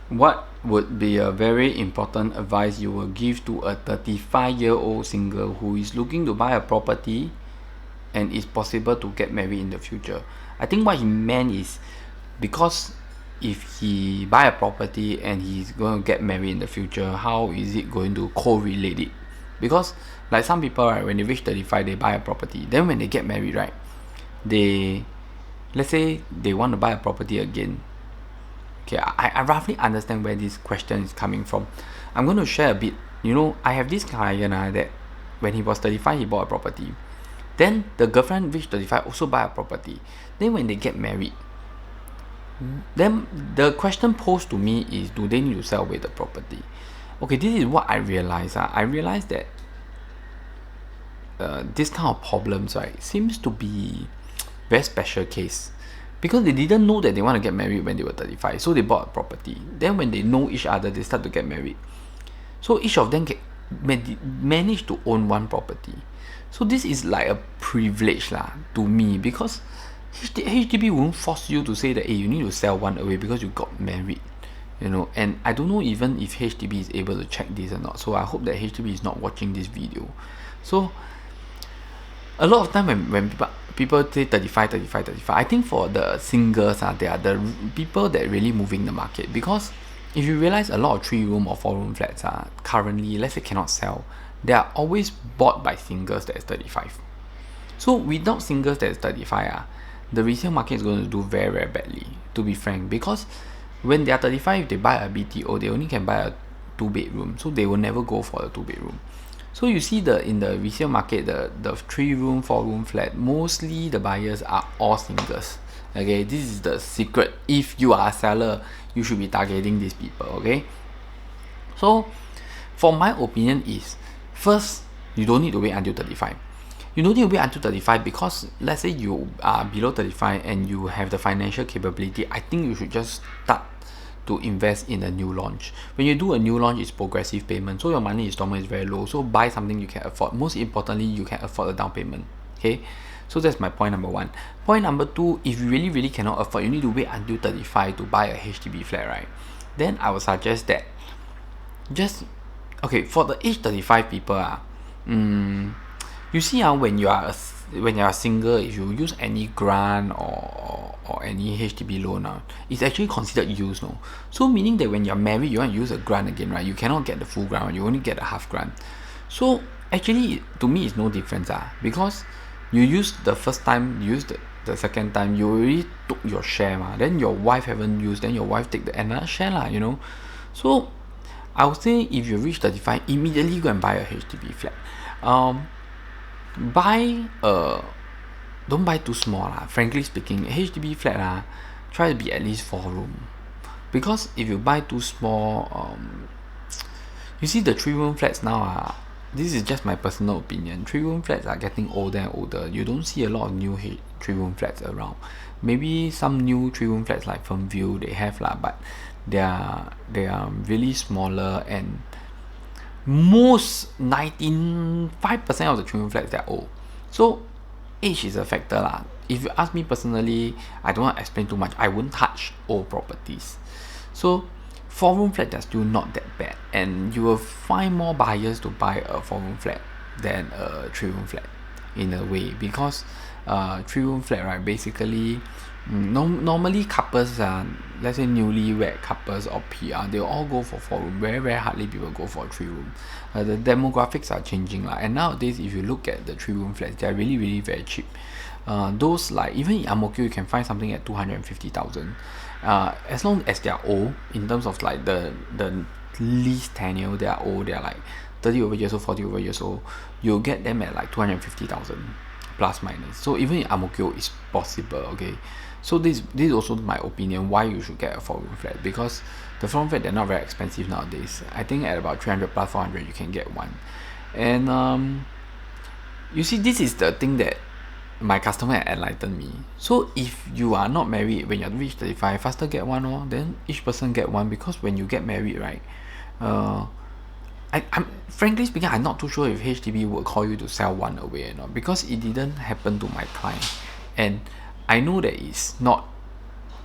What would be a very important advice you will give to a 35-year-old single who is looking to buy a property and is possible to get married in the future? I think what he meant is, because if he buy a property and he's going to get married in the future, how is it going to correlate it? Because like some people, right, when they reach 35, they buy a property. Then when they get married, right, they, let's say they want to buy a property again. Okay, I roughly understand where this question is coming from. I'm going to share a bit. I have this client that when he was 35, he bought a property. Then the girlfriend reached 35, also buy a property. Then when they get married, then the question posed to me is, do they need to sell away the property? Okay, this is what I realized. I realized that this kind of problems, right, seems to be very special case, because they didn't know that they want to get married when they were 35, so they bought a property. Then when they know each other, they start to get married. So each of them manage to own one property. So this is like a privilege to me, because HDB won't force you to say that, hey, you need to sell one away because you got married. And I don't know even if HDB is able to check this or not. So I hope that HDB is not watching this video. So a lot of time when people say 35, I think for the singles, they are the people that really moving the market. Because if you realize, a lot of 3-room or 4-room flats currently, let's say, cannot sell, they are always bought by singles that is 35. So without singles that is 35, the resale market is going to do very, very badly, to be frank. Because when they are 35, if they buy a BTO, they only can buy a 2-bedroom, so they will never go for the 2-bedroom. So you see, in the resale market, the 3-room, 4-room flat, mostly the buyers are all singles. Okay, this is the secret. If you are a seller, you should be targeting these people. Okay, so for my opinion is, first, you don't need to wait until 35. You don't need to wait until 35 because, let's say you are below 35 and you have the financial capability, I think you should just start to invest in a new launch. When you do a new launch, it's progressive payment, so your money installment is very low. So buy something you can afford. Most importantly, you can afford the down payment. Okay, so that's my point number one. Point number two, if you really, really cannot afford, you need to wait until 35 to buy a HDB flat, right? Then I would suggest that, for the age 35 people, you see, when you are single, if you use any grant or any HDB loan, it's actually considered used, no? So meaning that when you're married, you want to use a grant again, right? You cannot get the full grant, you only get a half grant. So actually, to me, it's no difference, because you use the first time, you use the second time, you already took your share, then your wife haven't used, then your wife take another share, So I would say, if you reach 35, immediately go and buy a HDB flat. Don't buy too small, frankly speaking. HDB flat, try to be at least 4-room, because if you buy too small, you see, the 3-room flats now, this is just my personal opinion, 3-room flats are getting older and older. You don't see a lot of new 3-room flats around. Maybe some new 3-room flats like Fernview, they have but they are really smaller, and most 95% of the 3-room flats, they're old. So age is a factor. If you ask me personally, I don't want to explain too much, I won't touch old properties. So 4-room flat, they're still not that bad, and you will find more buyers to buy a 4-room flat than a 3-room flat, in a way. Because 3-room flat, right, basically, normally couples, let's say newlywed couples or PR, they'll all go for 4-room. Very, very hardly people go for 3-room. The demographics are changing, and nowadays, if you look at the 3-room flats, they're really, really very cheap. Those, even in Ang Mo Kio, you can find something at 250,000. As long as they are old, in terms of the lease tenure, they are old, they are 30 over years old, 40 over years old, you'll get them at 250,000 plus minus. So even in Ang Mo Kio, it's possible. Okay, so this is also my opinion why you should get a 4-room flat, because the 4-room flat, they're not very expensive nowadays. I think at about 300 plus 400 you can get one. And you see, this is the thing that my customer enlightened me. So if you are not married, when you reach 35, faster get one, then each person get one. Because when you get married, right, I'm frankly speaking, I'm not too sure if HDB will call you to sell one away or not, because it didn't happen to my client, and I know that it's not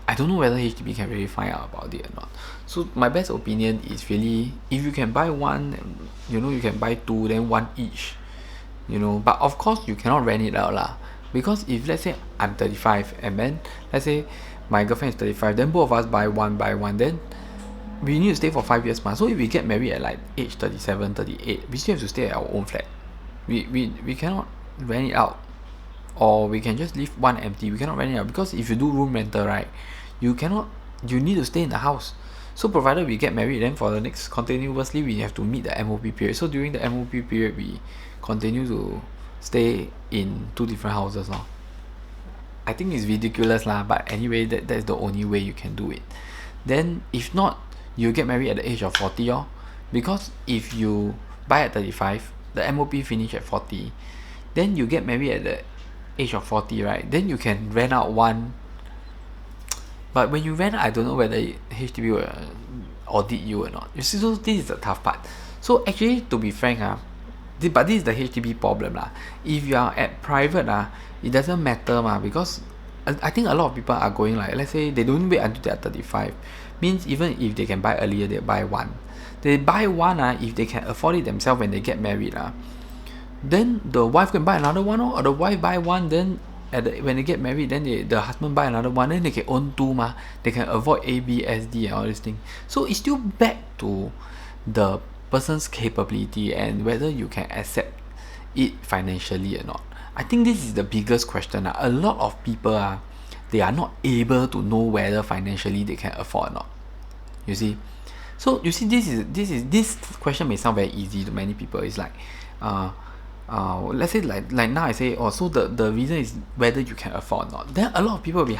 I don't know whether HDB can really find out about it or not. So my best opinion is really, if you can buy one, you know, you can buy two, then one each, you know. But of course you cannot rent it out lah, because if let's say I'm 35 and then let's say my girlfriend is 35, then both of us buy one, then we need to stay for 5 years ma. So if we get married at like age 37, 38, we still have to stay at our own flat. We cannot rent it out, or we can just leave one empty. We cannot rent it out, because if you do room rental, right, you need to stay in the house. So provided we get married, then for the next continuously we have to meet the MOP period. So during the MOP period we continue to stay in two different houses now. I think it's ridiculous lah, but anyway, that's the only way you can do it. Then if not, you get married at the age of 40 oh, because if you buy at 35, the MOP finish at 40, then you get married at the age of 40, right, then you can rent out one. But when you rent, I don't know whether HDB will audit you or not. You see, so this is the tough part. So actually, to be frank, but this is the HDB problem lah. If you are at private, it doesn't matter because I think a lot of people are going like, let's say they don't wait until they are 35. Means even if they can buy earlier, they buy one. They buy one, if they can afford it themselves when they get married, then the wife can buy another one, or the wife buy one, then when they get married, then the husband buy another one, then they can own two They can avoid ABSD and all these things. So it's still back to the person's capability and whether you can accept it financially or not. I think this is the biggest question. A lot of people they are not able to know whether financially they can afford or not. You see, so you see, this question may sound very easy to many people. It's like, let's say like now I say, so the reason is whether you can afford or not. Then a lot of people will be,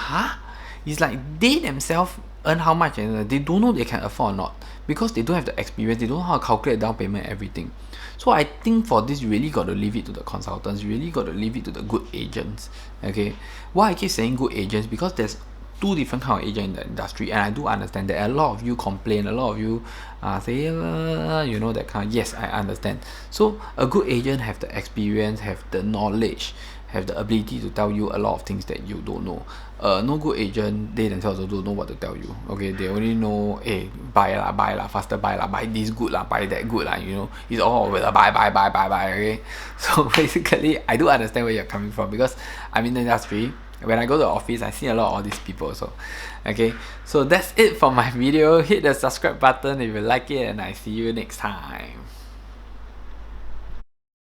it's like they themselves earn how much and they don't know they can afford or not, because they don't have the experience, they don't know how to calculate down payment and everything. So I think for this, you really got to leave it to the consultants, you really got to leave it to the good agents. Okay, why I keep saying good agents, because there's two different kind of agent in the industry, and I do understand that a lot of you complain, a lot of you say, you know, that kind. Yes, I understand. So a good agent have the experience, have the knowledge, have the ability to tell you a lot of things that you don't know. No good agent, they themselves also don't know what to tell you. Okay, they only know, hey, buy lah, faster buy lah, buy this good lah, buy that good lah, you know, it's all with a buy, okay. So basically, I do understand where you're coming from, because I'm in the industry. When I go to the office, I see a lot of all these people also. Okay, so that's it for my video. Hit the subscribe button if you like it, and I see you next time.